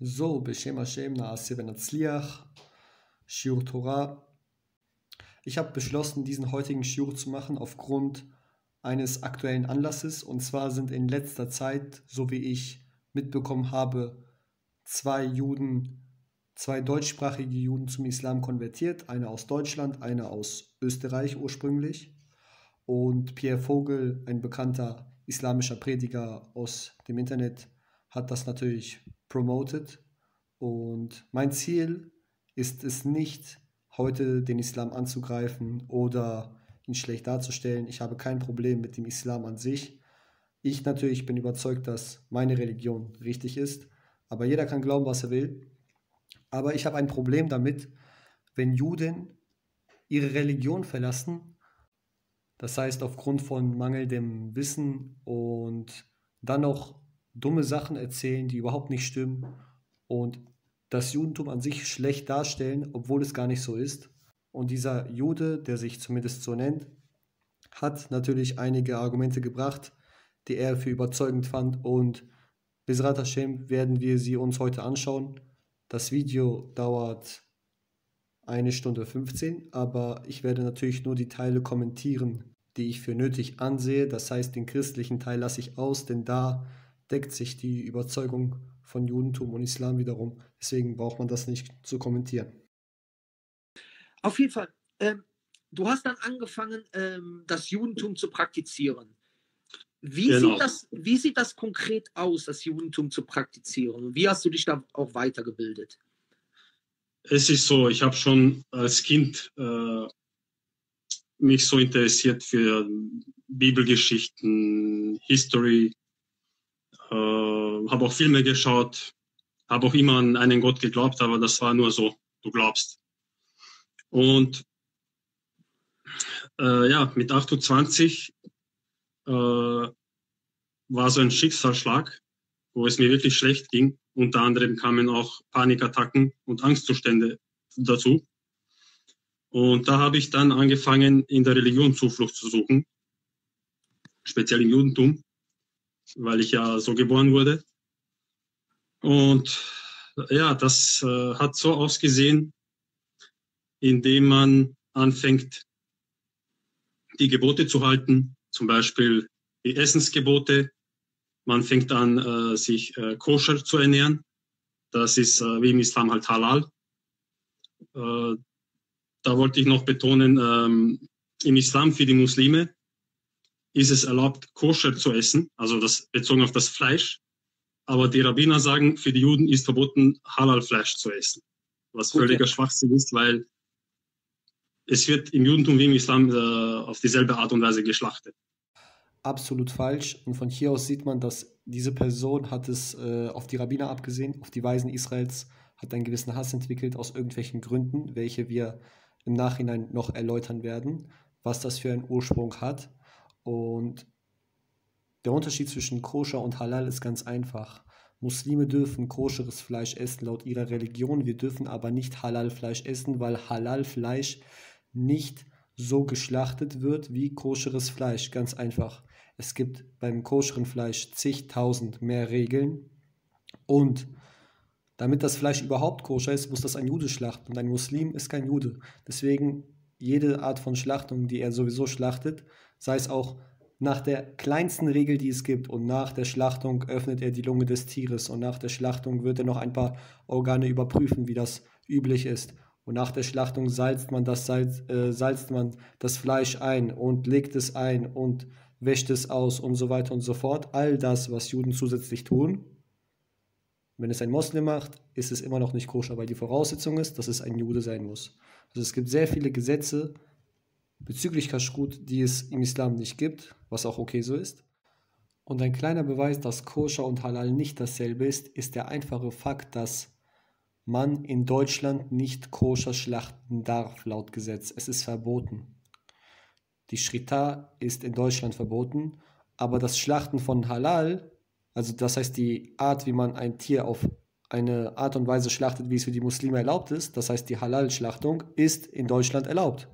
So, Beshem Hashem, Naaseh Benatzliach, Shiur Torah. Ich habe beschlossen, diesen heutigen Shiur zu machen aufgrund eines aktuellen Anlasses. Und zwar sind in letzter Zeit, so wie ich mitbekommen habe, zwei deutschsprachige Juden zum Islam konvertiert. Einer aus Deutschland, einer aus Österreich ursprünglich. Und Pierre Vogel, ein bekannter islamischer Prediger aus dem Internet, hat das natürlich promoted. Und mein Ziel ist es nicht, heute den Islam anzugreifen oder ihn schlecht darzustellen. Ich habe kein Problem mit dem Islam an sich. Ich natürlich bin überzeugt, dass meine Religion richtig ist, aber jeder kann glauben, was er will. Aber ich habe ein Problem damit, wenn Juden ihre Religion verlassen, das heißt aufgrund von mangelndem Wissen, und dann noch dumme Sachen erzählen, die überhaupt nicht stimmen und das Judentum an sich schlecht darstellen, obwohl es gar nicht so ist. Und dieser Jude, der sich zumindest so nennt, hat natürlich einige Argumente gebracht, die er für überzeugend fand, und Bezrat Hashem werden wir sie uns heute anschauen. Das Video dauert 1 Stunde 15, aber ich werde natürlich nur die Teile kommentieren, die ich für nötig ansehe. Das heißt, den christlichen Teil lasse ich aus, denn da deckt sich die Überzeugung von Judentum und Islam wiederum. Deswegen braucht man das nicht zu kommentieren. Auf jeden Fall. Du hast dann angefangen, das Judentum zu praktizieren. Genau. Wie sieht das konkret aus, das Judentum zu praktizieren? Und wie hast du dich da auch weitergebildet? Es ist so, ich habe schon als Kind mich so interessiert für Bibelgeschichten, History, habe auch Filme geschaut, habe auch immer an einen Gott geglaubt, aber das war nur so, du glaubst. Und mit 28 war so ein Schicksalsschlag, wo es mir wirklich schlecht ging. Unter anderem kamen auch Panikattacken und Angstzustände dazu. Und da habe ich dann angefangen, in der Religion Zuflucht zu suchen, speziell im Judentum, weil ich ja so geboren wurde. Und ja, das hat so ausgesehen, indem man anfängt, die Gebote zu halten, zum Beispiel die Essensgebote. Man fängt an, sich koscher zu ernähren. Das ist wie im Islam halt halal. Da wollte ich noch betonen, im Islam für die Muslime ist es erlaubt, koscher zu essen, also das bezogen auf das Fleisch. Aber die Rabbiner sagen, für die Juden ist verboten, Halal-Fleisch zu essen. Was völliger Schwachsinn ist, weil es wird im Judentum wie im Islam auf dieselbe Art und Weise geschlachtet. Absolut falsch. Und von hier aus sieht man, dass diese Person hat es auf die Rabbiner abgesehen, auf die Weisen Israels, hat einen gewissen Hass entwickelt aus irgendwelchen Gründen, welche wir im Nachhinein noch erläutern werden, was das für einen Ursprung hat. Und der Unterschied zwischen Koscher und Halal ist ganz einfach. Muslime dürfen koscheres Fleisch essen laut ihrer Religion, wir dürfen aber nicht Halal-Fleisch essen, weil Halal-Fleisch nicht so geschlachtet wird wie koscheres Fleisch, ganz einfach. Es gibt beim koscheren Fleisch zigtausend mehr Regeln, und damit das Fleisch überhaupt koscher ist, muss das ein Jude schlachten, und ein Muslim ist kein Jude. Deswegen jede Art von Schlachtung, die er sowieso schlachtet, sei es auch nach der kleinsten Regel, die es gibt, und nach der Schlachtung öffnet er die Lunge des Tieres, und nach der Schlachtung wird er noch ein paar Organe überprüfen, wie das üblich ist. Und nach der Schlachtung salzt man das Fleisch ein und legt es ein und wäscht es aus und so weiter und so fort. All das, was Juden zusätzlich tun. Wenn es ein Moslem macht, ist es immer noch nicht koscher, weil die Voraussetzung ist, dass es ein Jude sein muss. Also es gibt sehr viele Gesetze bezüglich Kashrut, die es im Islam nicht gibt, was auch okay so ist. Und ein kleiner Beweis, dass Koscher und Halal nicht dasselbe ist der einfache Fakt, dass man in Deutschland nicht koscher schlachten darf, laut Gesetz. Es ist verboten. Die Shrita ist in Deutschland verboten, aber das Schlachten von Halal, also das heißt die Art, wie man ein Tier auf eine Art und Weise schlachtet, wie es für die Muslime erlaubt ist, das heißt die Halal-Schlachtung, ist in Deutschland erlaubt.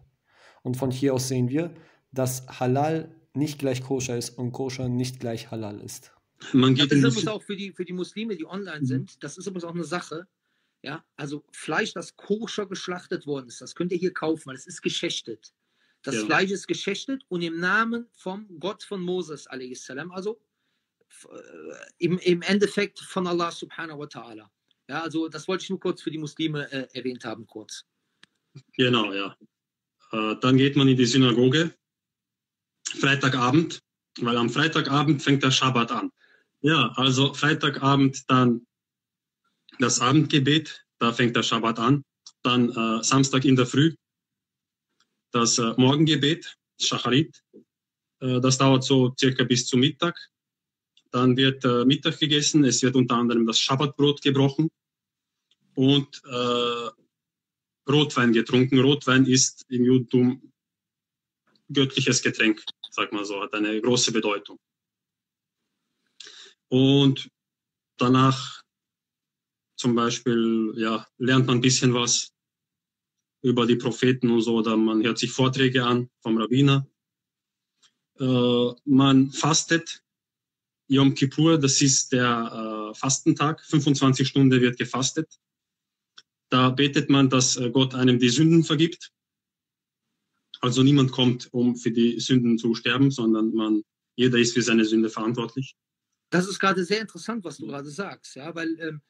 Und von hier aus sehen wir, dass Halal nicht gleich koscher ist und koscher nicht gleich Halal ist. Man Das geht ist in übrigens die auch für die Muslime, die online sind, das ist übrigens auch eine Sache. Ja, also Fleisch, das koscher geschlachtet worden ist, das könnt ihr hier kaufen, weil es ist geschächtet. Das Genau. Fleisch ist geschächtet und im Namen vom Gott von Moses, a.s., also im Endeffekt von Allah subhanahu wa ta'ala. Ja, also das wollte ich nur kurz für die Muslime erwähnt haben, kurz. Genau, ja. Dann geht man in die Synagoge, Freitagabend, weil am Freitagabend fängt der Schabbat an. Ja, also Freitagabend dann das Abendgebet, da fängt der Schabbat an. Dann Samstag in der Früh das Morgengebet, Shacharit. Das dauert so circa bis zum Mittag. Dann wird Mittag gegessen. Es wird unter anderem das Schabbatbrot gebrochen und Rotwein getrunken. Rotwein ist im Judentum göttliches Getränk, sag mal so, hat eine große Bedeutung. Und danach zum Beispiel, ja, lernt man ein bisschen was über die Propheten und so, oder man hört sich Vorträge an vom Rabbiner. Man fastet Yom Kippur, das ist der Fastentag, 25 Stunden wird gefastet. Da betet man, dass Gott einem die Sünden vergibt. Also niemand kommt, um für die Sünden zu sterben, sondern jeder ist für seine Sünde verantwortlich. Das ist gerade sehr interessant, was du gerade sagst, ja, weil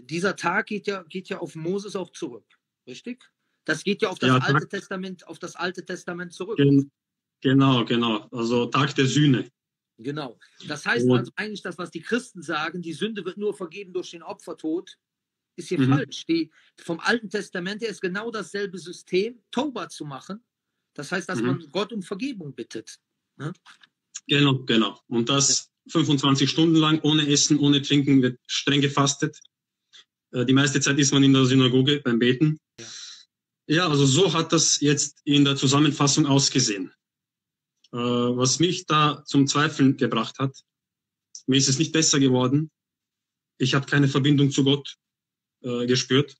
dieser Tag geht ja auf Moses auch zurück, richtig? Das geht ja auf das Alte Testament zurück. Genau. Also Tag der Sühne. Genau. Das heißt also eigentlich, das, was die Christen sagen, die Sünde wird nur vergeben durch den Opfertod, ist hier falsch. Vom Alten Testament her ist genau dasselbe System, Tauba zu machen. Das heißt, dass man Gott um Vergebung bittet. Ne? Genau. Und das 25 Stunden lang, ohne Essen, ohne Trinken, wird streng gefastet. Die meiste Zeit ist man in der Synagoge beim Beten. Ja, also so hat das jetzt in der Zusammenfassung ausgesehen. Was mich da zum Zweifeln gebracht hat, mir ist es nicht besser geworden. Ich habe keine Verbindung zu Gott gespürt.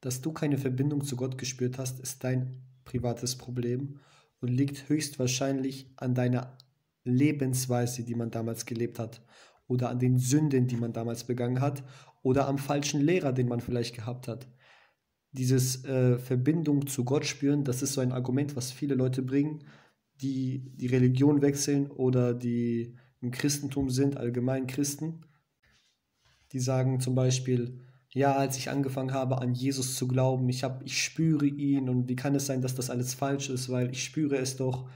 Dass du keine Verbindung zu Gott gespürt hast, ist dein privates Problem und liegt höchstwahrscheinlich an deiner Lebensweise, die man damals gelebt hat, oder an den Sünden, die man damals begangen hat, oder am falschen Lehrer, den man vielleicht gehabt hat. Dieses Verbindung zu Gott spüren, das ist so ein Argument, was viele Leute bringen, die die Religion wechseln oder die im Christentum sind, allgemein Christen. Die sagen zum Beispiel, ja, als ich angefangen habe, an Jesus zu glauben, ich spüre ihn und wie kann es sein, dass das alles falsch ist, weil ich spüre es doch.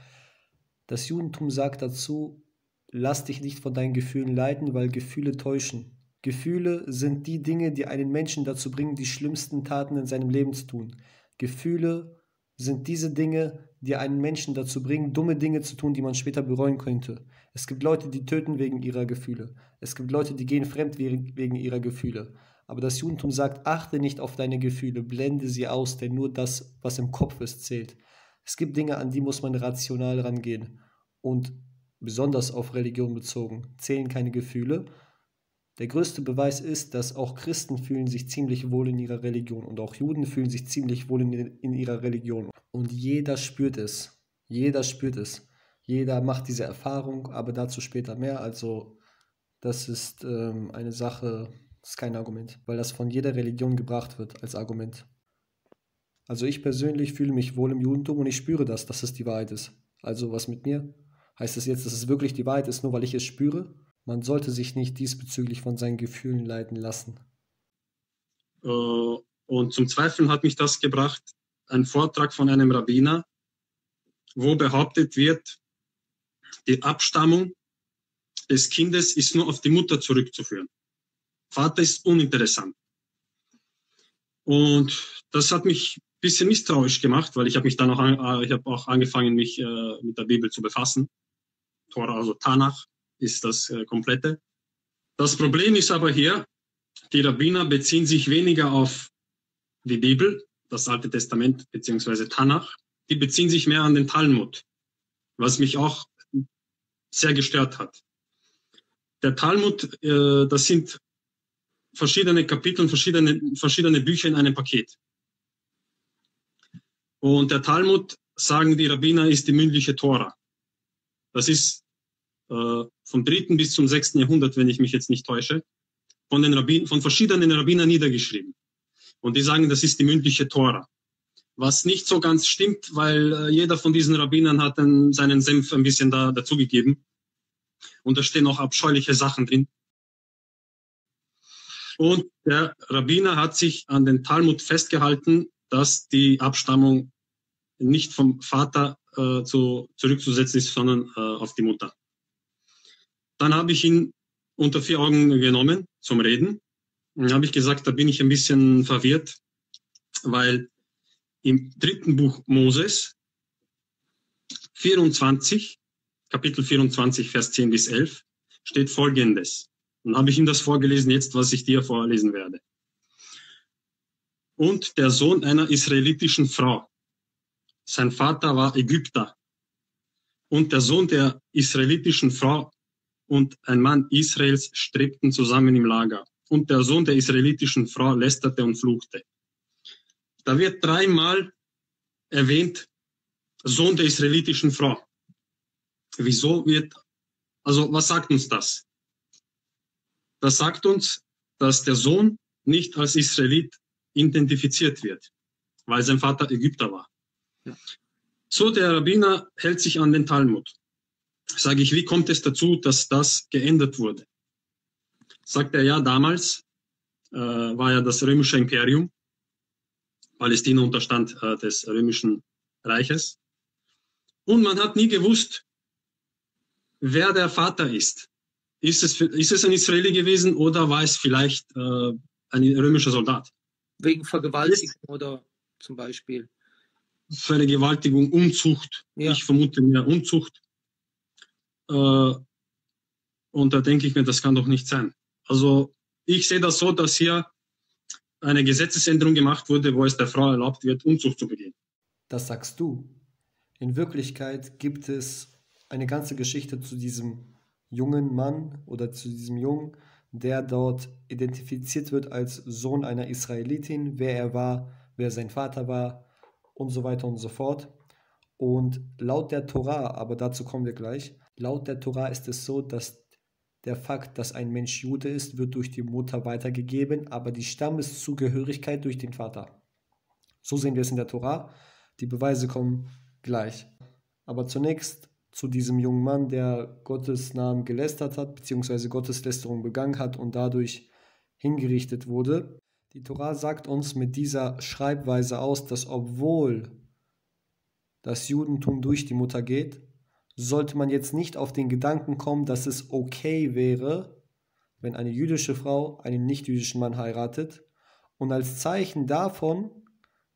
Das Judentum sagt dazu, lass dich nicht von deinen Gefühlen leiten, weil Gefühle täuschen. Gefühle sind die Dinge, die einen Menschen dazu bringen, die schlimmsten Taten in seinem Leben zu tun. Gefühle sind diese Dinge, die einen Menschen dazu bringen, dumme Dinge zu tun, die man später bereuen könnte. Es gibt Leute, die töten wegen ihrer Gefühle. Es gibt Leute, die gehen fremd wegen ihrer Gefühle. Aber das Judentum sagt, achte nicht auf deine Gefühle, blende sie aus, denn nur das, was im Kopf ist, zählt. Es gibt Dinge, an die muss man rational rangehen. Und besonders auf Religion bezogen, zählen keine Gefühle. Der größte Beweis ist, dass auch Christen fühlen sich ziemlich wohl in ihrer Religion und auch Juden fühlen sich ziemlich wohl in ihrer Religion. Und jeder spürt es. Jeder spürt es. Jeder macht diese Erfahrung, aber dazu später mehr. Also das ist eine Sache, das ist kein Argument, weil das von jeder Religion gebracht wird als Argument. Also ich persönlich fühle mich wohl im Judentum und ich spüre das, dass es die Wahrheit ist. Also was mit mir? Heißt das jetzt, dass es wirklich die Wahrheit ist, nur weil ich es spüre? Man sollte sich nicht diesbezüglich von seinen Gefühlen leiten lassen. Und zum Zweifeln hat mich das gebracht, ein Vortrag von einem Rabbiner, wo behauptet wird, die Abstammung des Kindes ist nur auf die Mutter zurückzuführen. Vater ist uninteressant. Und das hat mich ein bisschen misstrauisch gemacht, weil ich habe auch angefangen, mich mit der Bibel zu befassen. Tora, also Tanach, ist das Komplette. Das Problem ist aber hier, die Rabbiner beziehen sich weniger auf die Bibel, das Alte Testament bzw. Tanach, die beziehen sich mehr an den Talmud, was mich auch sehr gestört hat. Der Talmud, das sind verschiedene Kapitel und verschiedene Bücher in einem Paket. Und der Talmud, sagen die Rabbiner, ist die mündliche Tora. Das ist vom 3. bis zum 6. Jahrhundert, wenn ich mich jetzt nicht täusche, von verschiedenen Rabbinern niedergeschrieben. Und die sagen, das ist die mündliche Tora. Was nicht so ganz stimmt, weil jeder von diesen Rabbinern hat dann seinen Senf ein bisschen dazugegeben. Und da stehen auch abscheuliche Sachen drin. Und der Rabbiner hat sich an den Talmud festgehalten, dass die Abstammung nicht vom Vater zurückzusetzen ist, sondern auf die Mutter. Dann habe ich ihn unter 4 Augen genommen zum Reden. Und dann habe ich gesagt, da bin ich ein bisschen verwirrt, weil im 3. Buch Moses, 24, Kapitel 24, Vers 10 bis 11, steht Folgendes. Dann habe ich ihm das vorgelesen, jetzt, was ich dir vorlesen werde. Und der Sohn einer israelitischen Frau. Sein Vater war Ägypter. Und der Sohn der israelitischen Frau und ein Mann Israels strebten zusammen im Lager. Und der Sohn der israelitischen Frau lästerte und fluchte. Da wird 3-mal erwähnt, Sohn der israelitischen Frau. Was sagt uns das? Das sagt uns, dass der Sohn nicht als Israelit identifiziert wird, weil sein Vater Ägypter war. Ja. So, der Rabbiner hält sich an den Talmud. Sage ich, wie kommt es dazu, dass das geändert wurde? Sagt er, ja, damals war ja das römische Imperium. Palästina unterstand des römischen Reiches. Und man hat nie gewusst, wer der Vater ist. Ist es ein Israeli gewesen oder war es vielleicht ein römischer Soldat? Wegen Vergewaltigung oder zum Beispiel? Vergewaltigung, Unzucht. Ja. Ich vermute mehr Unzucht. Und da denke ich mir, das kann doch nicht sein. Also ich sehe das so, dass hier eine Gesetzesänderung gemacht wurde, wo es der Frau erlaubt wird, Unzucht zu begehen. Das sagst du. In Wirklichkeit gibt es eine ganze Geschichte zu diesem jungen Mann oder zu diesem Jungen, der dort identifiziert wird als Sohn einer Israelitin, wer er war, wer sein Vater war und so weiter und so fort. Und laut der Tora, aber dazu kommen wir gleich, laut der Tora ist es so, dass der Fakt, dass ein Mensch Jude ist, wird durch die Mutter weitergegeben, aber die Stammeszugehörigkeit durch den Vater. So sehen wir es in der Tora. Die Beweise kommen gleich. Aber zunächst zu diesem jungen Mann, der Gottes Namen gelästert hat, beziehungsweise Gotteslästerung begangen hat und dadurch hingerichtet wurde. Die Tora sagt uns mit dieser Schreibweise aus, dass obwohl das Judentum durch die Mutter geht, sollte man jetzt nicht auf den Gedanken kommen, dass es okay wäre, wenn eine jüdische Frau einen nicht-jüdischen Mann heiratet. Und als Zeichen davon,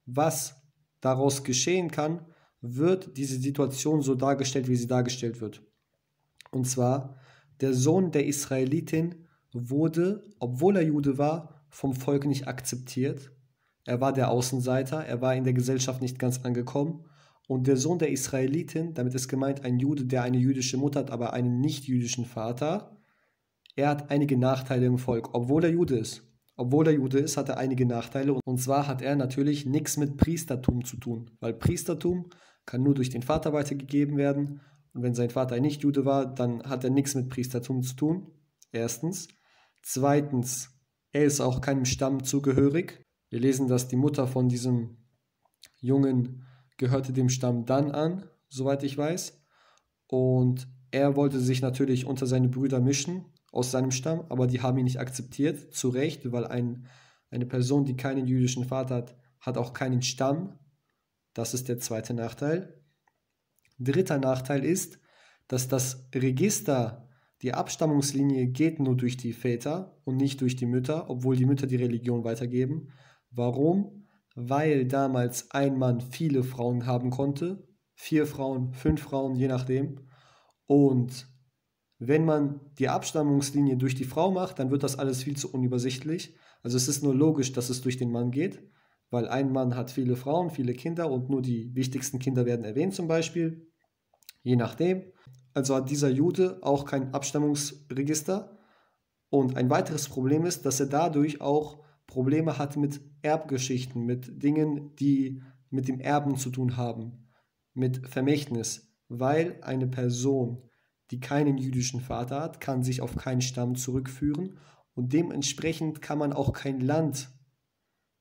was daraus geschehen kann, wird diese Situation so dargestellt, wie sie dargestellt wird. Und zwar, der Sohn der Israelitin wurde, obwohl er Jude war, vom Volk nicht akzeptiert. Er war der Außenseiter, er war in der Gesellschaft nicht ganz angekommen. Und der Sohn der Israelitin, damit ist gemeint ein Jude, der eine jüdische Mutter hat, aber einen nicht-jüdischen Vater, er hat einige Nachteile im Volk, obwohl er Jude ist. Obwohl er Jude ist, hat er einige Nachteile. Und zwar hat er natürlich nichts mit Priestertum zu tun, weil Priestertum kann nur durch den Vater weitergegeben werden. Und wenn sein Vater ein Nicht-Jude war, dann hat er nichts mit Priestertum zu tun. Erstens. Zweitens, er ist auch keinem Stamm zugehörig. Wir lesen, dass die Mutter von diesem Jungen gehörte dem Stamm Dan an, soweit ich weiß. Und er wollte sich natürlich unter seine Brüder mischen aus seinem Stamm, aber die haben ihn nicht akzeptiert, zu Recht, weil eine Person, die keinen jüdischen Vater hat, hat auch keinen Stamm. Das ist der zweite Nachteil. Dritter Nachteil ist, dass das Register, die Abstammungslinie geht nur durch die Väter und nicht durch die Mütter, obwohl die Mütter die Religion weitergeben. Warum? Weil damals ein Mann viele Frauen haben konnte, 4 Frauen, 5 Frauen, je nachdem. Und wenn man die Abstammungslinie durch die Frau macht, dann wird das alles viel zu unübersichtlich. Also es ist nur logisch, dass es durch den Mann geht, weil ein Mann hat viele Frauen, viele Kinder und nur die wichtigsten Kinder werden erwähnt zum Beispiel, je nachdem. Also hat dieser Jude auch kein Abstammungsregister. Und ein weiteres Problem ist, dass er dadurch auch Probleme hat mit Erbgeschichten, mit Dingen, die mit dem Erben zu tun haben, mit Vermächtnis, weil eine Person, die keinen jüdischen Vater hat, kann sich auf keinen Stamm zurückführen und dementsprechend kann man auch kein Land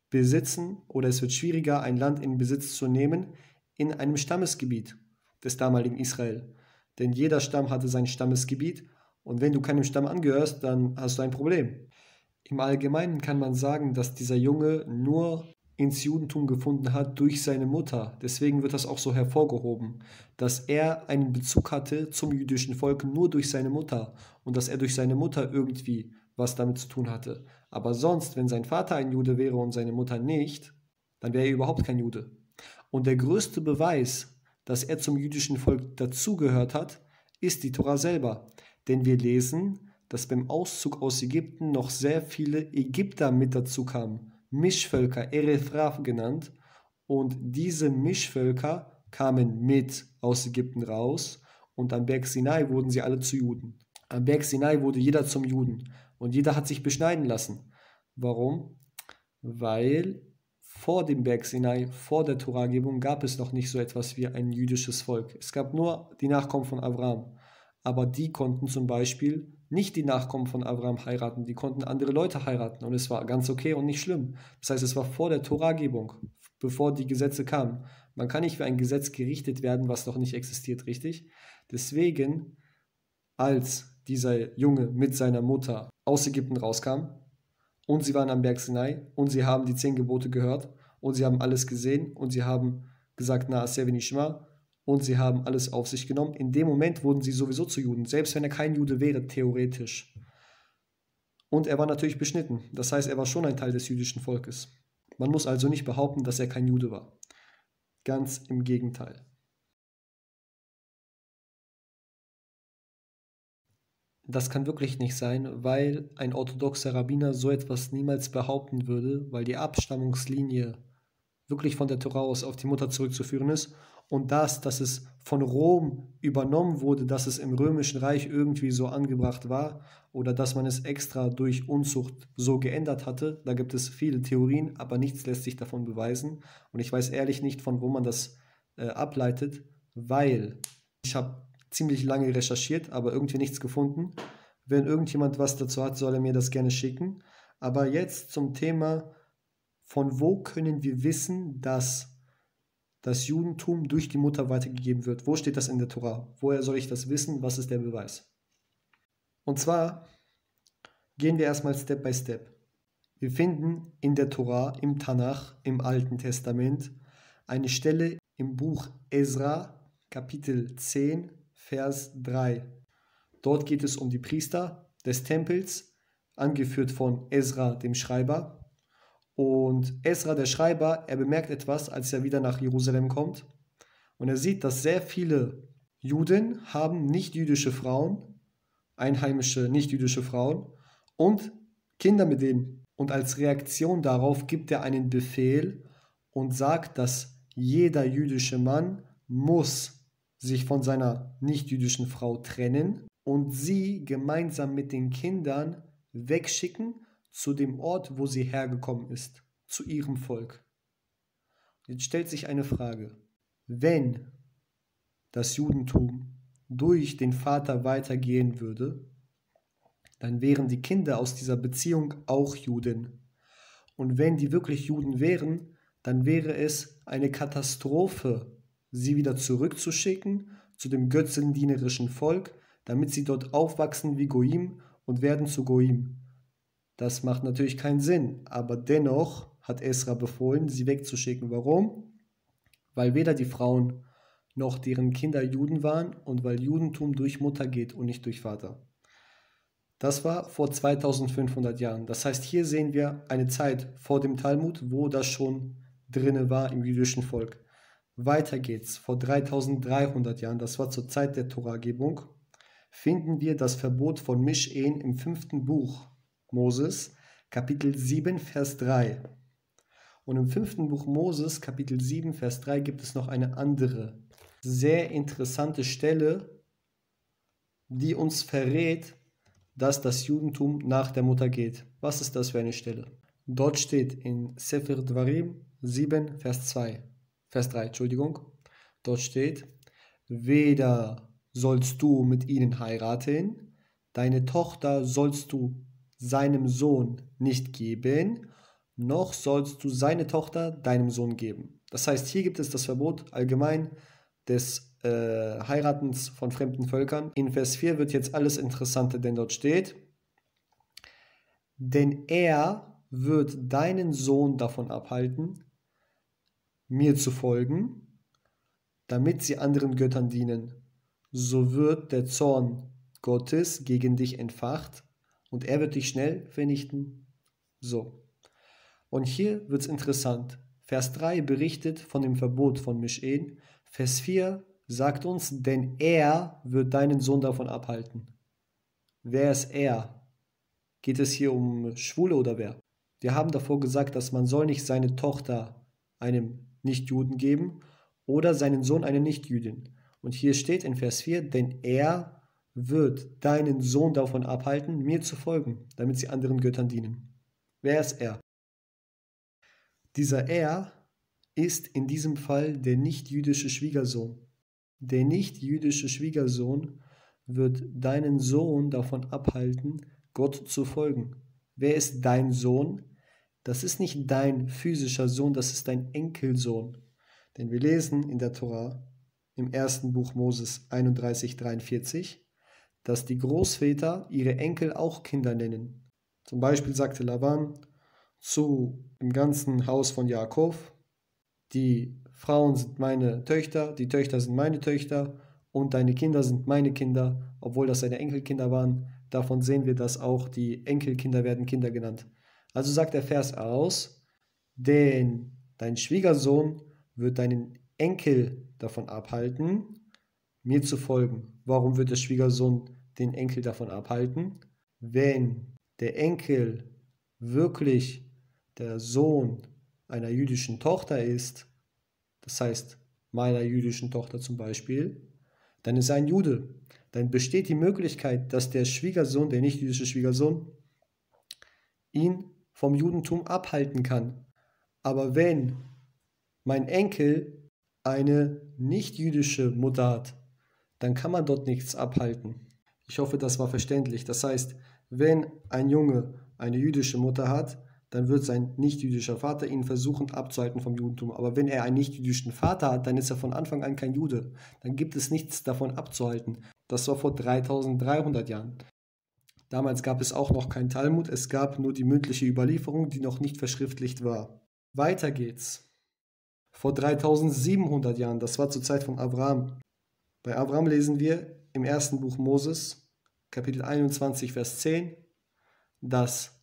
besitzen oder es wird schwieriger, ein Land in Besitz zu nehmen in einem Stammesgebiet des damaligen Israel. Denn jeder Stamm hatte sein Stammesgebiet und wenn du keinem Stamm angehörst, dann hast du ein Problem. Im Allgemeinen kann man sagen, dass dieser Junge nur ins Judentum gefunden hat durch seine Mutter. Deswegen wird das auch so hervorgehoben, dass er einen Bezug hatte zum jüdischen Volk nur durch seine Mutter und dass er durch seine Mutter irgendwie was damit zu tun hatte. Aber sonst, wenn sein Vater ein Jude wäre und seine Mutter nicht, dann wäre er überhaupt kein Jude. Und der größte Beweis, dass er zum jüdischen Volk dazugehört hat, ist die Tora selber. Denn wir lesen, dass beim Auszug aus Ägypten noch sehr viele Ägypter mit dazu kamen. Mischvölker, Erethraf genannt. Und diese Mischvölker kamen mit aus Ägypten raus und am Berg Sinai wurden sie alle zu Juden. Am Berg Sinai wurde jeder zum Juden und jeder hat sich beschneiden lassen. Warum? Weil vor dem Berg Sinai, vor der Toragebung, gab es noch nicht so etwas wie ein jüdisches Volk. Es gab nur die Nachkommen von Abraham. Aber die konnten zum Beispiel nicht die Nachkommen von Abraham heiraten, die konnten andere Leute heiraten und es war ganz okay und nicht schlimm. Das heißt, es war vor der Toragebung, bevor die Gesetze kamen. Man kann nicht für ein Gesetz gerichtet werden, was noch nicht existiert, richtig? Deswegen, als dieser Junge mit seiner Mutter aus Ägypten rauskam und sie waren am Berg Sinai und sie haben die 10 Gebote gehört und sie haben alles gesehen und sie haben gesagt, Na'aseh v'nishma, und sie haben alles auf sich genommen. In dem Moment wurden sie sowieso zu Juden, selbst wenn er kein Jude wäre, theoretisch. Und er war natürlich beschnitten. Das heißt, er war schon ein Teil des jüdischen Volkes. Man muss also nicht behaupten, dass er kein Jude war. Ganz im Gegenteil. Das kann wirklich nicht sein, weil ein orthodoxer Rabbiner so etwas niemals behaupten würde, weil die Abstammungslinie wirklich von der Tora aus auf die Mutter zurückzuführen ist. Und dass es von Rom übernommen wurde, dass es im Römischen Reich irgendwie so angebracht war oder dass man es extra durch Unzucht so geändert hatte, da gibt es viele Theorien, aber nichts lässt sich davon beweisen. Und ich weiß ehrlich nicht, von wo man das ableitet, weil ich habe ziemlich lange recherchiert, aber irgendwie nichts gefunden. Wenn irgendjemand was dazu hat, soll er mir das gerne schicken. Aber jetzt zum Thema, von wo können wir wissen, dass das Judentum durch die Mutter weitergegeben wird? Wo steht das in der Tora? Woher soll ich das wissen? Was ist der Beweis? Und zwar gehen wir erstmal Step by Step. Wir finden in der Tora, im Tanach, im Alten Testament, eine Stelle im Buch Esra, Kapitel 10, Vers 3. Dort geht es um die Priester des Tempels, angeführt von Esra, dem Schreiber. Und Esra, der Schreiber, er bemerkt etwas, als er wieder nach Jerusalem kommt. Und er sieht, dass sehr viele Juden haben nicht-jüdische Frauen, einheimische nicht-jüdische Frauen und Kinder mit denen. Und als Reaktion darauf gibt er einen Befehl und sagt, dass jeder jüdische Mann muss sich von seiner nicht-jüdischen Frau trennen und sie gemeinsam mit den Kindern wegschicken zu dem Ort, wo sie hergekommen ist, zu ihrem Volk. Jetzt stellt sich eine Frage. Wenn das Judentum durch den Vater weitergehen würde, dann wären die Kinder aus dieser Beziehung auch Juden. Und wenn die wirklich Juden wären, dann wäre es eine Katastrophe, sie wieder zurückzuschicken zu dem götzendienerischen Volk, damit sie dort aufwachsen wie Goim und werden zu Goim. Das macht natürlich keinen Sinn, aber dennoch hat Esra befohlen, sie wegzuschicken. Warum? Weil weder die Frauen noch deren Kinder Juden waren und weil Judentum durch Mutter geht und nicht durch Vater. Das war vor 2500 Jahren. Das heißt, hier sehen wir eine Zeit vor dem Talmud, wo das schon drinne war im jüdischen Volk. Weiter geht's. Vor 3300 Jahren, das war zur Zeit der Toragebung, finden wir das Verbot von Mischehen im 5. Buch Moses, Kapitel 7, Vers 3. Und im 5. Buch Moses, Kapitel 7, Vers 3, gibt es noch eine andere, sehr interessante Stelle, die uns verrät, dass das Judentum nach der Mutter geht. Was ist das für eine Stelle? Dort steht in Sefer Dvarim 7, Vers 3. Dort steht, weder sollst du mit ihnen heiraten, deine Tochter sollst du seinem Sohn nicht geben, noch sollst du seine Tochter deinem Sohn geben. Das heißt, hier gibt es das Verbot allgemein des Heiratens von fremden Völkern. In Vers 4 wird jetzt alles Interessante, denn dort steht, denn er wird deinen Sohn davon abhalten, mir zu folgen, damit sie anderen Göttern dienen. So wird der Zorn Gottes gegen dich entfacht und er wird dich schnell vernichten. So. Und hier wird es interessant. Vers 3 berichtet von dem Verbot von Mischehen. Vers 4 sagt uns, denn er wird deinen Sohn davon abhalten. Wer ist er? Geht es hier um Schwule oder wer? Wir haben davor gesagt, dass man soll nicht seine Tochter einem Nichtjuden geben oder seinen Sohn einer Nichtjüdin. Und hier steht in Vers 4, denn er wird deinen Sohn davon abhalten, mir zu folgen, damit sie anderen Göttern dienen. Wer ist er? Dieser er ist in diesem Fall der nichtjüdische Schwiegersohn. Der nichtjüdische Schwiegersohn wird deinen Sohn davon abhalten, Gott zu folgen. Wer ist dein Sohn? Das ist nicht dein physischer Sohn, das ist dein Enkelsohn. Denn wir lesen in der Tora im ersten Buch Moses 31,43, dass die Großväter ihre Enkel auch Kinder nennen. Zum Beispiel sagte Laban zu dem ganzen Haus von Jakob, die Frauen sind meine Töchter, die Töchter sind meine Töchter und deine Kinder sind meine Kinder, obwohl das seine Enkelkinder waren. Davon sehen wir, dass auch die Enkelkinder werden Kinder genannt. Also sagt der Vers aus, denn dein Schwiegersohn wird deinen Enkel davon abhalten, mir zu folgen. Warum wird der Schwiegersohn den Enkel davon abhalten? Wenn der Enkel wirklich der Sohn einer jüdischen Tochter ist, das heißt meiner jüdischen Tochter zum Beispiel, dann ist er ein Jude. Dann besteht die Möglichkeit, dass der Schwiegersohn, der nicht jüdische Schwiegersohn, ihn vom Judentum abhalten kann. Aber wenn mein Enkel eine nicht-jüdische Mutter hat, dann kann man dort nichts abhalten. Ich hoffe, das war verständlich. Das heißt, wenn ein Junge eine jüdische Mutter hat, dann wird sein nicht-jüdischer Vater ihn versuchen abzuhalten vom Judentum. Aber wenn er einen nicht-jüdischen Vater hat, dann ist er von Anfang an kein Jude. Dann gibt es nichts davon abzuhalten. Das war vor 3300 Jahren. Damals gab es auch noch kein Talmud, es gab nur die mündliche Überlieferung, die noch nicht verschriftlicht war. Weiter geht's. Vor 3700 Jahren, das war zur Zeit von Abraham. Bei Abraham lesen wir im ersten Buch Moses, Kapitel 21, Vers 10, dass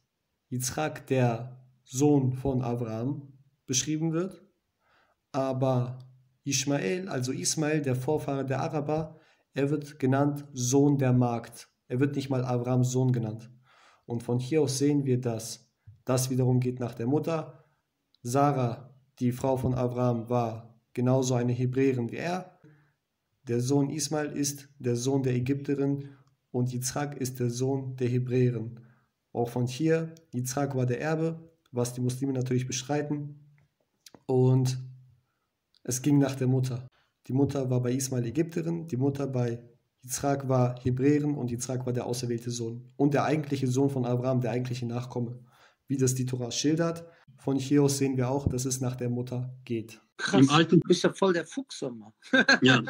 Yitzchak, der Sohn von Abraham, beschrieben wird, aber Ishmael, also Ismael, der Vorfahre der Araber, er wird genannt Sohn der Magd. Er wird nicht mal Abrahams Sohn genannt. Und von hier aus sehen wir, dass das wiederum geht nach der Mutter. Sarah, die Frau von Abraham, war genauso eine Hebräerin wie er. Der Sohn Ismael ist der Sohn der Ägypterin und Yitzchak ist der Sohn der Hebräerin. Auch von hier, Yitzchak war der Erbe, was die Muslime natürlich bestreiten. Und es ging nach der Mutter. Die Mutter war bei Ismael Ägypterin, die Mutter bei Yitzchak war Hebräerin und Yitzchak war der auserwählte Sohn. Und der eigentliche Sohn von Abraham, der eigentliche Nachkomme. Wie das die Tora schildert. Von hier aus sehen wir auch, dass es nach der Mutter geht. Krass, im Alten bist ja voll der Fuchsommer. Ja.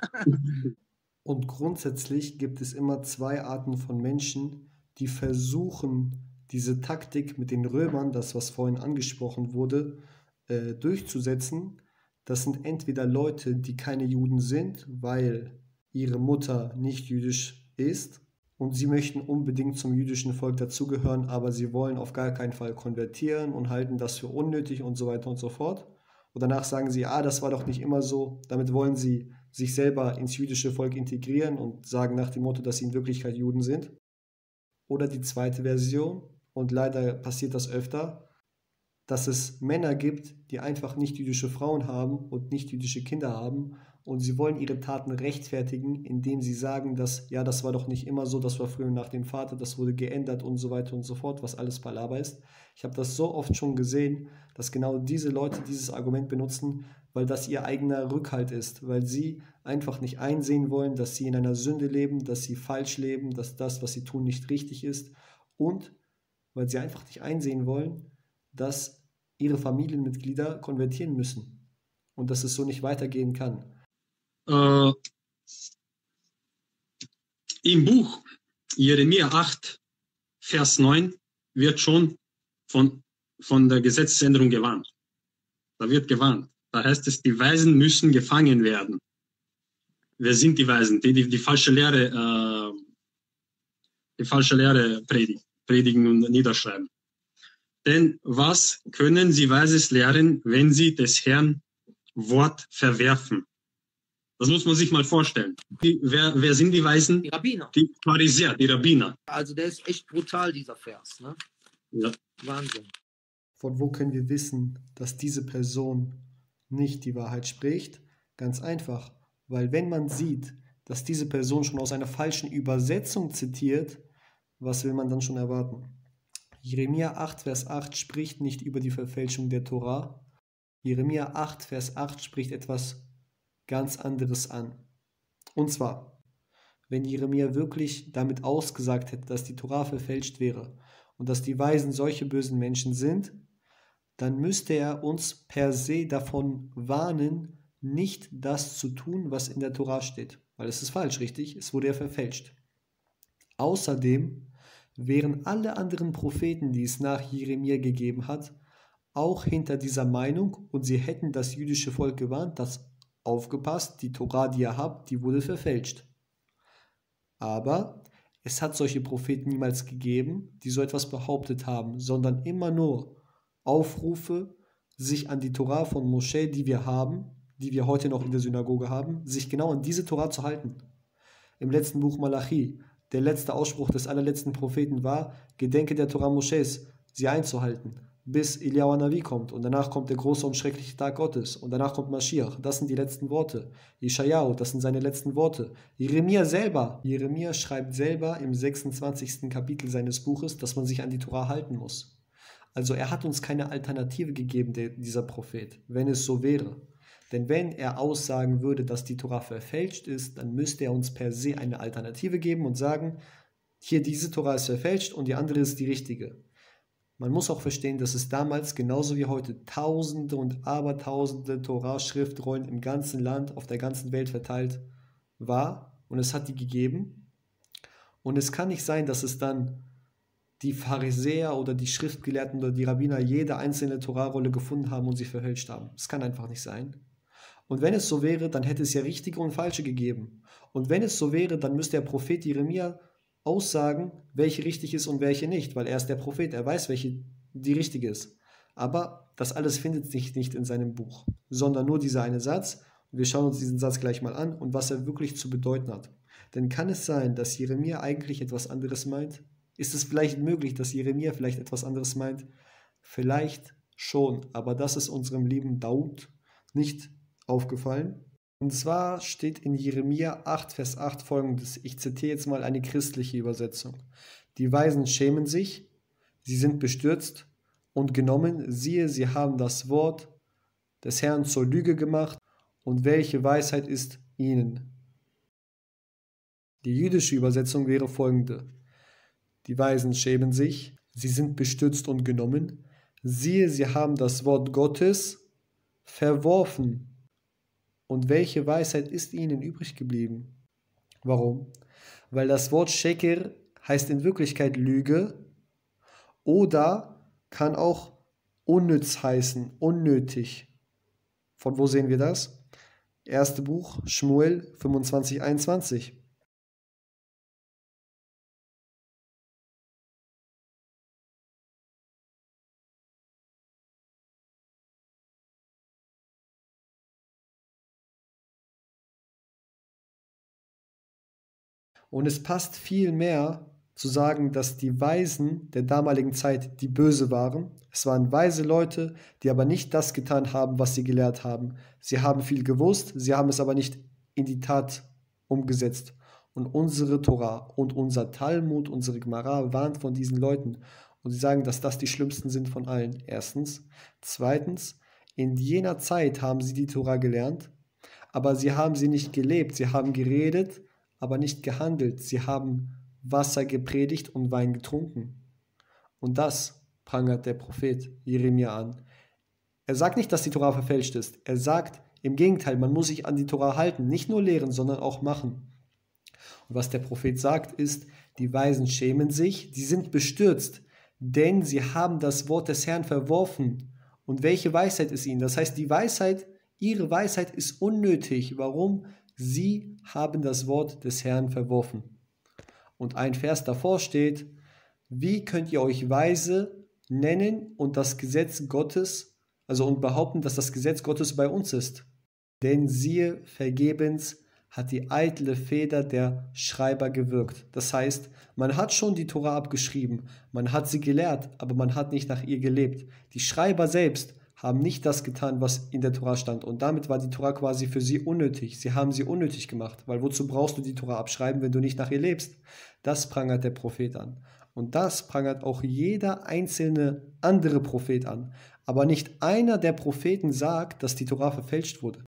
Und grundsätzlich gibt es immer zwei Arten von Menschen, die versuchen, diese Taktik mit den Römern, das was vorhin angesprochen wurde, durchzusetzen. Das sind entweder Leute, die keine Juden sind, weil ihre Mutter nicht jüdisch ist und sie möchten unbedingt zum jüdischen Volk dazugehören, aber sie wollen auf gar keinen Fall konvertieren und halten das für unnötig und so weiter und so fort. Und danach sagen sie, das war doch nicht immer so. Damit wollen sie sich selber ins jüdische Volk integrieren und sagen nach dem Motto, dass sie in Wirklichkeit Juden sind. Oder die zweite Version, und leider passiert das öfter, dass es Männer gibt, die einfach nicht jüdische Frauen haben und nicht jüdische Kinder haben und sie wollen ihre Taten rechtfertigen, indem sie sagen, dass, ja, das war doch nicht immer so, das war früher nach dem Vater, das wurde geändert und so weiter und so fort, was alles Palaver ist. Ich habe das so oft schon gesehen, dass genau diese Leute dieses Argument benutzen, weil das ihr eigener Rückhalt ist, weil sie einfach nicht einsehen wollen, dass sie in einer Sünde leben, dass sie falsch leben, dass das, was sie tun, nicht richtig ist und weil sie einfach nicht einsehen wollen, dass ihre Familienmitglieder konvertieren müssen und dass es so nicht weitergehen kann. Im Buch Jeremia 8, Vers 9 wird schon von der Gesetzesänderung gewarnt. Da wird gewarnt. Da heißt es, die Weisen müssen gefangen werden. Wer sind die Weisen? Die falsche Lehre, predigen und niederschreiben. Denn was können sie Weises lehren, wenn sie des Herrn Wort verwerfen? Das muss man sich mal vorstellen. Wer sind die Weisen? Die Rabbiner. Die Pharisäer, die Rabbiner. Also der ist echt brutal, dieser Vers. Ne? Ja. Wahnsinn. Von wo können wir wissen, dass diese Person nicht die Wahrheit spricht? Ganz einfach, weil wenn man sieht, dass diese Person schon aus einer falschen Übersetzung zitiert, was will man dann schon erwarten? Jeremia 8, Vers 8 spricht nicht über die Verfälschung der Tora. Jeremia 8, Vers 8 spricht etwas ganz anderes an. Und zwar, wenn Jeremia wirklich damit ausgesagt hätte, dass die Tora verfälscht wäre und dass die Weisen solche bösen Menschen sind, dann müsste er uns per se davon warnen, nicht das zu tun, was in der Tora steht. Weil es ist falsch, richtig? Es wurde ja verfälscht. Außerdem wären alle anderen Propheten, die es nach Jeremia gegeben hat, auch hinter dieser Meinung und sie hätten das jüdische Volk gewarnt, dass aufgepasst, die Tora, die ihr habt, die wurde verfälscht. Aber es hat solche Propheten niemals gegeben, die so etwas behauptet haben, sondern immer nur Aufrufe, sich an die Tora von Moschee, die wir haben, die wir heute noch in der Synagoge haben, sich genau an diese Tora zu halten. Im letzten Buch Malachi, der letzte Ausspruch des allerletzten Propheten war, gedenke der Tora Moschés, sie einzuhalten, bis Eliyahu Navi kommt und danach kommt der große und schreckliche Tag Gottes und danach kommt Mashiach, das sind die letzten Worte. Yeshayahu, das sind seine letzten Worte. Jeremia schreibt selber im 26. Kapitel seines Buches, dass man sich an die Tora halten muss. Also er hat uns keine Alternative gegeben, dieser Prophet, wenn es so wäre. Denn wenn er aussagen würde, dass die Tora verfälscht ist, dann müsste er uns per se eine Alternative geben und sagen, hier diese Tora ist verfälscht und die andere ist die richtige. Man muss auch verstehen, dass es damals genauso wie heute Tausende und Abertausende Tora-Schriftrollen im ganzen Land, auf der ganzen Welt verteilt war und es hat die gegeben. Und es kann nicht sein, dass es dann die Pharisäer oder die Schriftgelehrten oder die Rabbiner jede einzelne Torahrolle gefunden haben und sie verfälscht haben. Das kann einfach nicht sein. Und wenn es so wäre, dann hätte es ja richtige und falsche gegeben. Und wenn es so wäre, dann müsste der Prophet Jeremia aussagen, welche richtig ist und welche nicht, weil er ist der Prophet, er weiß, welche die richtige ist. Aber das alles findet sich nicht in seinem Buch, sondern nur dieser eine Satz. Wir schauen uns diesen Satz gleich mal an und was er wirklich zu bedeuten hat. Denn kann es sein, dass Jeremia eigentlich etwas anderes meint? Ist es vielleicht möglich, dass Jeremia vielleicht etwas anderes meint? Vielleicht schon, aber das ist unserem lieben Daud nicht aufgefallen. Und zwar steht in Jeremia 8, Vers 8 folgendes. Ich zitiere jetzt mal eine christliche Übersetzung. Die Weisen schämen sich, sie sind bestürzt und genommen. Siehe, sie haben das Wort des Herrn zur Lüge gemacht. Und welche Weisheit ist ihnen? Die jüdische Übersetzung wäre folgende. Die Weisen schämen sich, sie sind bestürzt und genommen. Siehe, sie haben das Wort Gottes verworfen. Und welche Weisheit ist ihnen übrig geblieben? Warum? Weil das Wort Sheker heißt in Wirklichkeit Lüge oder kann auch unnütz heißen, unnötig. Von wo sehen wir das? Erste Buch, Schmuel 25, 21. Und es passt viel mehr zu sagen, dass die Weisen der damaligen Zeit die Böse waren. Es waren weise Leute, die aber nicht das getan haben, was sie gelehrt haben. Sie haben viel gewusst, sie haben es aber nicht in die Tat umgesetzt. Und unsere Torah und unser Talmud, unsere Gemara warnt von diesen Leuten. Und sie sagen, dass das die schlimmsten sind von allen. Erstens. Zweitens, in jener Zeit haben sie die Torah gelernt, aber sie haben sie nicht gelebt. Sie haben geredet, aber nicht gehandelt. Sie haben Wasser gepredigt und Wein getrunken. Und das prangert der Prophet Jeremia an. Er sagt nicht, dass die Torah verfälscht ist. Er sagt im Gegenteil, man muss sich an die Torah halten. Nicht nur lehren, sondern auch machen. Und was der Prophet sagt, ist, die Weisen schämen sich, sie sind bestürzt, denn sie haben das Wort des Herrn verworfen. Und welche Weisheit ist ihnen? Das heißt, die Weisheit, ihre Weisheit ist unnötig. Warum? Sie haben das Wort des Herrn verworfen. Und ein Vers davor steht, wie könnt ihr euch weise nennen und das Gesetz Gottes, und behaupten, dass das Gesetz Gottes bei uns ist? Denn siehe, vergebens hat die eitle Feder der Schreiber gewirkt. Das heißt, man hat schon die Tora abgeschrieben, man hat sie gelehrt, aber man hat nicht nach ihr gelebt. Die Schreiber selbst haben nicht das getan, was in der Tora stand. Und damit war die Tora quasi für sie unnötig. Sie haben sie unnötig gemacht, weil wozu brauchst du die Tora abschreiben, wenn du nicht nach ihr lebst? Das prangert der Prophet an. Und das prangert auch jeder einzelne andere Prophet an. Aber nicht einer der Propheten sagt, dass die Tora verfälscht wurde.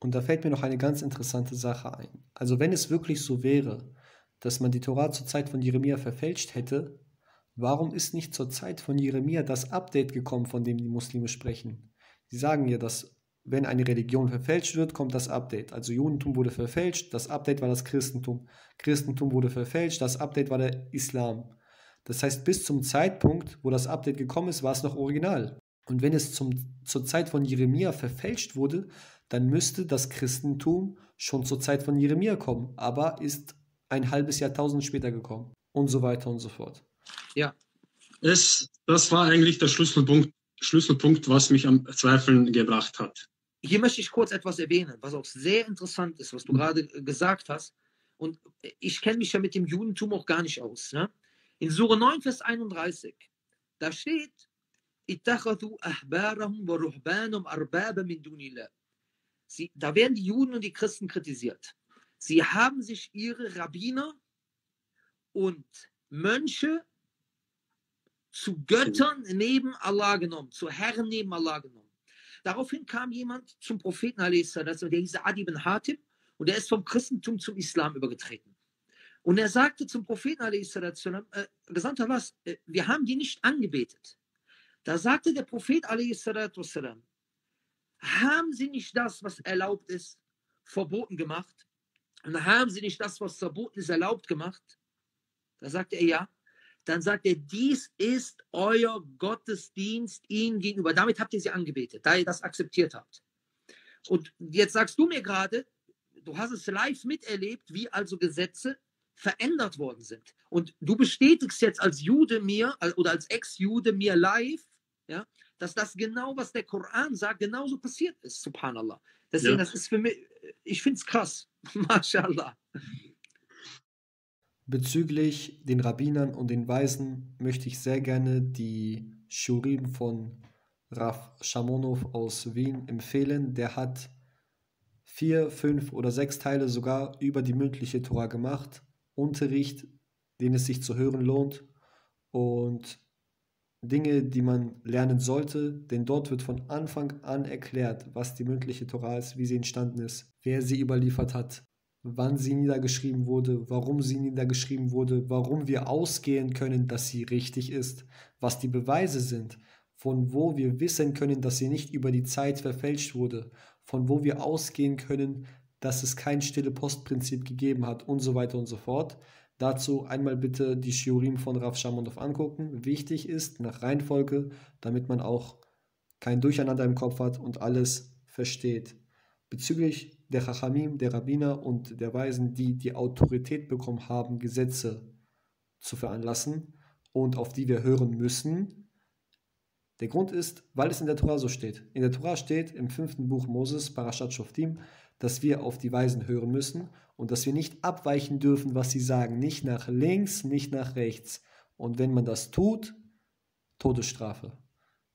Und da fällt mir noch eine ganz interessante Sache ein. Also wenn es wirklich so wäre, dass man die Tora zur Zeit von Jeremia verfälscht hätte, warum ist nicht zur Zeit von Jeremia das Update gekommen, von dem die Muslime sprechen? Sie sagen ja, dass wenn eine Religion verfälscht wird, kommt das Update. Also Judentum wurde verfälscht, das Update war das Christentum. Christentum wurde verfälscht, das Update war der Islam. Das heißt, bis zum Zeitpunkt, wo das Update gekommen ist, war es noch original. Und wenn es zur Zeit von Jeremia verfälscht wurde, dann müsste das Christentum schon zur Zeit von Jeremia kommen, aber ist ein halbes Jahrtausend später gekommen und so weiter und so fort. Ja. Das war eigentlich der Schlüsselpunkt, was mich am Zweifeln gebracht hat. Hier möchte ich kurz etwas erwähnen, was auch sehr interessant ist, was du gerade gesagt hast. Und ich kenne mich ja mit dem Judentum auch gar nicht aus. Ne? In Sure 9, Vers 31, da steht, da werden die Juden und die Christen kritisiert. Sie haben sich ihre Rabbiner und Mönche zu Göttern neben Allah genommen, zu Herren neben Allah genommen. Daraufhin kam jemand zum Propheten, der hieß Adi ibn Hatim, und der ist vom Christentum zum Islam übergetreten. Und er sagte zum Propheten, Gesandter, was? Wir haben die nicht angebetet. Da sagte der Prophet, haben sie nicht das, was erlaubt ist, verboten gemacht? Und haben sie nicht das, was verboten ist, erlaubt gemacht? Da sagte er ja. Dann sagt er, dies ist euer Gottesdienst ihnen gegenüber. Damit habt ihr sie angebetet, da ihr das akzeptiert habt. Und jetzt sagst du mir gerade, du hast es live miterlebt, wie also Gesetze verändert worden sind. Und du bestätigst jetzt als Jude mir, oder als Ex-Jude mir live, ja, dass das genau, was der Koran sagt, genauso passiert ist, subhanallah. Deswegen, das ist für mich, ich finde es krass. MashaAllah. Bezüglich den Rabbinern und den Weisen möchte ich sehr gerne die Shurim von Rav Shamonov aus Wien empfehlen. Der hat 4, 5 oder 6 Teile sogar über die mündliche Tora gemacht. Unterricht, den es sich zu hören lohnt, und Dinge, die man lernen sollte, denn dort wird von Anfang an erklärt, was die mündliche Tora ist, wie sie entstanden ist, wer sie überliefert hat, wann sie niedergeschrieben wurde, warum sie niedergeschrieben wurde, warum wir ausgehen können, dass sie richtig ist, was die Beweise sind, von wo wir wissen können, dass sie nicht über die Zeit verfälscht wurde, von wo wir ausgehen können, dass es kein Stille-Post-Prinzip gegeben hat und so weiter und so fort. Dazu einmal bitte die Shiurim von Rav Shamonov angucken. Wichtig ist, nach Reihenfolge, damit man auch kein Durcheinander im Kopf hat und alles versteht. Bezüglich der Chachamim, der Rabbiner und der Weisen, die die Autorität bekommen haben, Gesetze zu veranlassen und auf die wir hören müssen. Der Grund ist, weil es in der Tora so steht. In der Tora steht im 5. Buch Moses, Parashat Shoftim, dass wir auf die Weisen hören müssen. und dass wir nicht abweichen dürfen, was sie sagen, nicht nach links, nicht nach rechts. Und wenn man das tut, Todesstrafe.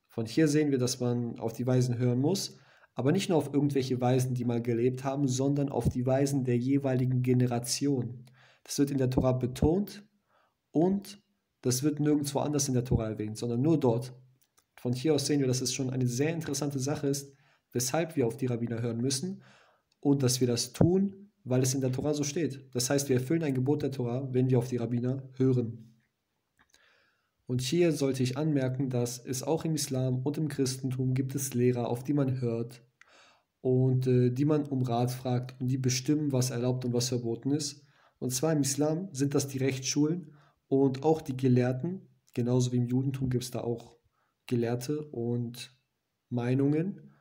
Von hier sehen wir, dass man auf die Weisen hören muss, aber nicht nur auf irgendwelche Weisen, die mal gelebt haben, sondern auf die Weisen der jeweiligen Generation. Das wird in der Tora betont und das wird nirgendwo anders in der Tora erwähnt, sondern nur dort. Von hier aus sehen wir, dass es schon eine sehr interessante Sache ist, weshalb wir auf die Rabbiner hören müssen und dass wir das tun, weil es in der Tora so steht. Das heißt, wir erfüllen ein Gebot der Tora, wenn wir auf die Rabbiner hören. Und hier sollte ich anmerken, dass es auch im Islam und im Christentum gibt es Lehrer, auf die man hört und die man um Rat fragt und die bestimmen, was erlaubt und was verboten ist. Und zwar im Islam sind das die Rechtsschulen und auch die Gelehrten, genauso wie im Judentum gibt es da auch Gelehrte und Meinungen.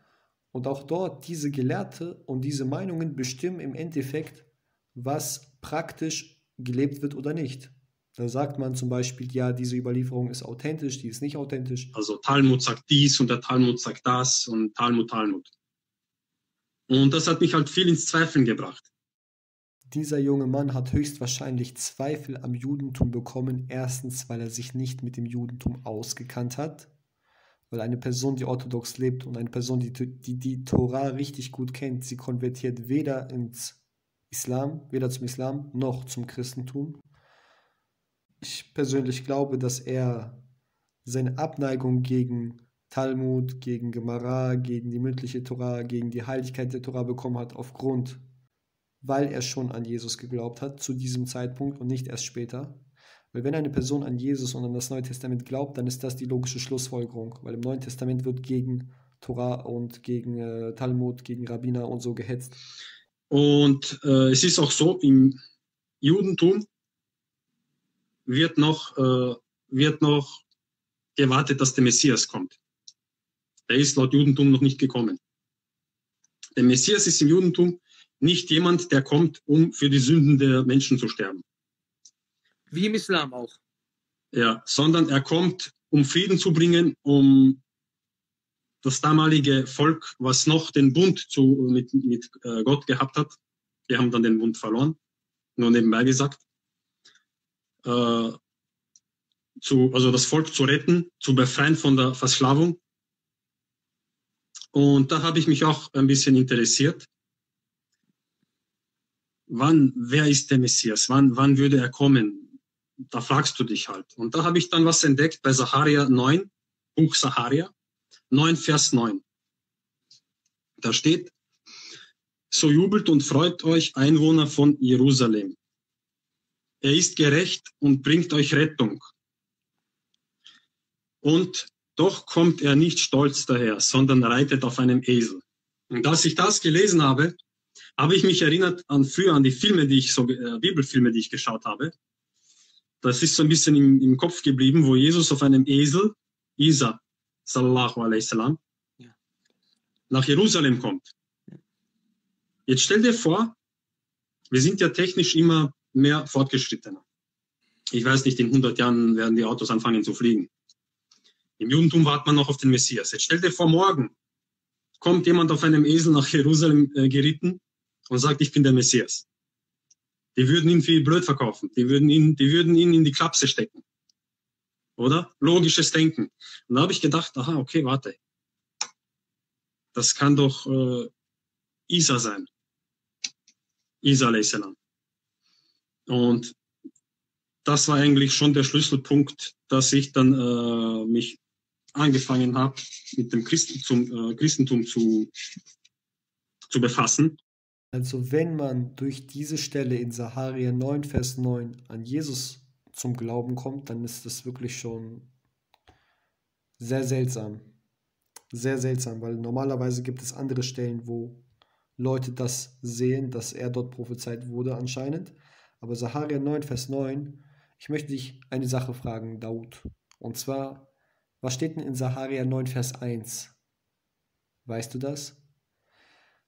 Und auch dort diese Gelehrte und diese Meinungen bestimmen im Endeffekt, was praktisch gelebt wird oder nicht. Da sagt man zum Beispiel, ja, diese Überlieferung ist authentisch, die ist nicht authentisch. Also Talmud sagt dies und der Talmud sagt das und Talmud. Und das hat mich halt viel ins Zweifeln gebracht. Dieser junge Mann hat höchstwahrscheinlich Zweifel am Judentum bekommen. Erstens, weil er sich nicht mit dem Judentum ausgekannt hat. Weil eine Person, die orthodox lebt und eine Person, die Tora richtig gut kennt, sie konvertiert weder ins Islam, weder zum Islam noch zum Christentum. Ich persönlich glaube, dass er seine Abneigung gegen Talmud, gegen Gemara, gegen die mündliche Tora, gegen die Heiligkeit der Tora bekommen hat, weil er schon an Jesus geglaubt hat, zu diesem Zeitpunkt und nicht erst später. Weil wenn eine Person an Jesus und an das Neue Testament glaubt, dann ist das die logische Schlussfolgerung, weil im Neuen Testament wird gegen Tora und gegen Talmud, gegen Rabbiner und so gehetzt. Und es ist auch so, im Judentum wird noch gewartet, dass der Messias kommt. Er ist laut Judentum noch nicht gekommen. Der Messias ist im Judentum nicht jemand, der kommt, um für die Sünden der Menschen zu sterben. Wie im Islam auch. Ja, sondern er kommt, um Frieden zu bringen, um das damalige Volk, was noch den Bund mit Gott gehabt hat, die haben dann den Bund verloren, nur nebenbei gesagt, also das Volk zu retten, zu befreien von der Versklavung. Und da habe ich mich auch ein bisschen interessiert. Wer ist der Messias? Wann würde er kommen? Da fragst du dich halt. Und da habe ich dann was entdeckt bei Sacharia 9, Buch Sacharia 9, Vers 9. Da steht: So jubelt und freut euch, Einwohner von Jerusalem. Er ist gerecht und bringt euch Rettung. Und doch kommt er nicht stolz daher, sondern reitet auf einem Esel. Und als ich das gelesen habe, habe ich mich erinnert an früher an die Filme, Bibelfilme, die ich geschaut habe. Das ist so ein bisschen im Kopf geblieben, wo Jesus auf einem Esel, Isa, sallallahu alaihi salam, nach Jerusalem kommt. Jetzt stell dir vor, wir sind ja technisch immer mehr fortgeschrittener. Ich weiß nicht, in 100 Jahren werden die Autos anfangen zu fliegen. Im Judentum wartet man noch auf den Messias. Jetzt stell dir vor, morgen kommt jemand auf einem Esel nach Jerusalem geritten und sagt, ich bin der Messias. Die würden ihn viel blöd verkaufen. Die würden ihn in die Klapse stecken. Oder? Logisches Denken. Und da habe ich gedacht, aha, okay, warte. Das kann doch Isa sein. Isa a.s. Und das war eigentlich schon der Schlüsselpunkt, dass ich dann mich angefangen habe, mit dem Christentum zu befassen. Also wenn man durch diese Stelle in Sacharia 9, Vers 9 an Jesus zum Glauben kommt, dann ist das wirklich schon sehr seltsam. Sehr seltsam, weil normalerweise gibt es andere Stellen, wo Leute das sehen, dass er dort prophezeit wurde anscheinend. Aber Sacharia 9, Vers 9, ich möchte dich eine Sache fragen, Daud. Und zwar, was steht denn in Sacharia 9, Vers 1? Weißt du das?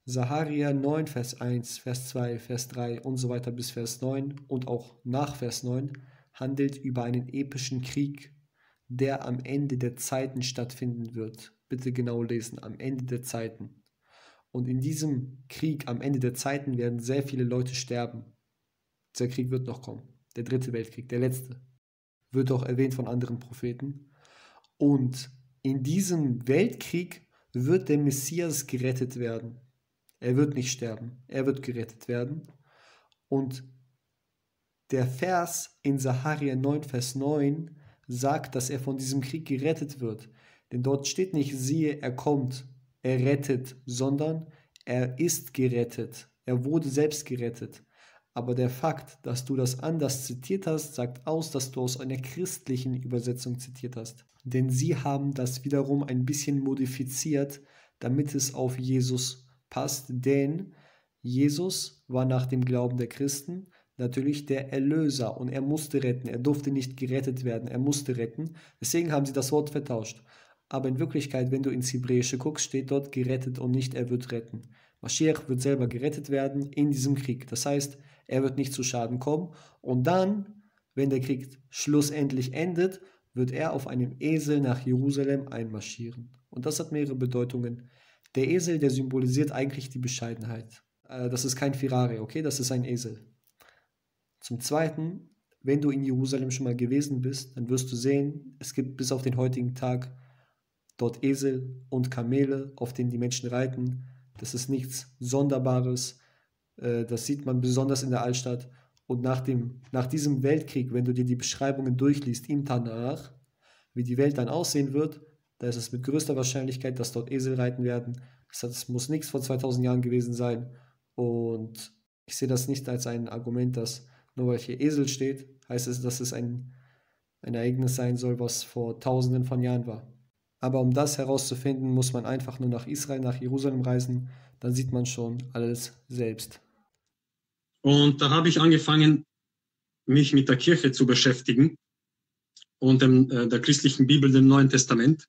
Sacharia 9, Vers 1, Vers 2, Vers 3 und so weiter bis Vers 9 und auch nach Vers 9 handelt über einen epischen Krieg, der am Ende der Zeiten stattfinden wird. Bitte genau lesen, am Ende der Zeiten. Und in diesem Krieg am Ende der Zeiten werden sehr viele Leute sterben. Dieser Krieg wird noch kommen. Der 3. Weltkrieg, der letzte. Wird auch erwähnt von anderen Propheten. Und in diesem Weltkrieg wird der Messias gerettet werden. Er wird nicht sterben. Er wird gerettet werden. Und der Vers in Sacharja 9, Vers 9 sagt, dass er von diesem Krieg gerettet wird. Denn dort steht nicht, siehe, er kommt, er rettet, sondern er ist gerettet. Er wurde selbst gerettet. Aber der Fakt, dass du das anders zitiert hast, sagt aus, dass du aus einer christlichen Übersetzung zitiert hast. Denn sie haben das wiederum ein bisschen modifiziert, damit es auf Jesus passt. Denn Jesus war nach dem Glauben der Christen natürlich der Erlöser und er musste retten. Er durfte nicht gerettet werden, er musste retten. Deswegen haben sie das Wort vertauscht. Aber in Wirklichkeit, wenn du ins Hebräische guckst, steht dort gerettet und nicht er wird retten. Maschiach wird selber gerettet werden in diesem Krieg. Das heißt, er wird nicht zu Schaden kommen. Und dann, wenn der Krieg schlussendlich endet, wird er auf einem Esel nach Jerusalem einmarschieren. Und das hat mehrere Bedeutungen. Der Esel, der symbolisiert eigentlich die Bescheidenheit. Das ist kein Ferrari, okay? Das ist ein Esel. Zum Zweiten, wenn du in Jerusalem schon mal gewesen bist, dann wirst du sehen, es gibt bis auf den heutigen Tag dort Esel und Kamele, auf denen die Menschen reiten. Das ist nichts Sonderbares. Das sieht man besonders in der Altstadt. Und nach diesem Weltkrieg, wenn du dir die Beschreibungen durchliest im Tanach, wie die Welt dann aussehen wird, da ist es mit größter Wahrscheinlichkeit, dass dort Esel reiten werden. Das muss nichts vor 2000 Jahren gewesen sein. Und ich sehe das nicht als ein Argument, dass nur weil hier Esel steht, heißt es, dass es ein Ereignis sein soll, was vor Tausenden von Jahren war. Aber um das herauszufinden, muss man einfach nur nach Israel, nach Jerusalem reisen. Dann sieht man schon alles selbst. Und da habe ich angefangen, mich mit der Kirche zu beschäftigen und der christlichen Bibel, dem Neuen Testament.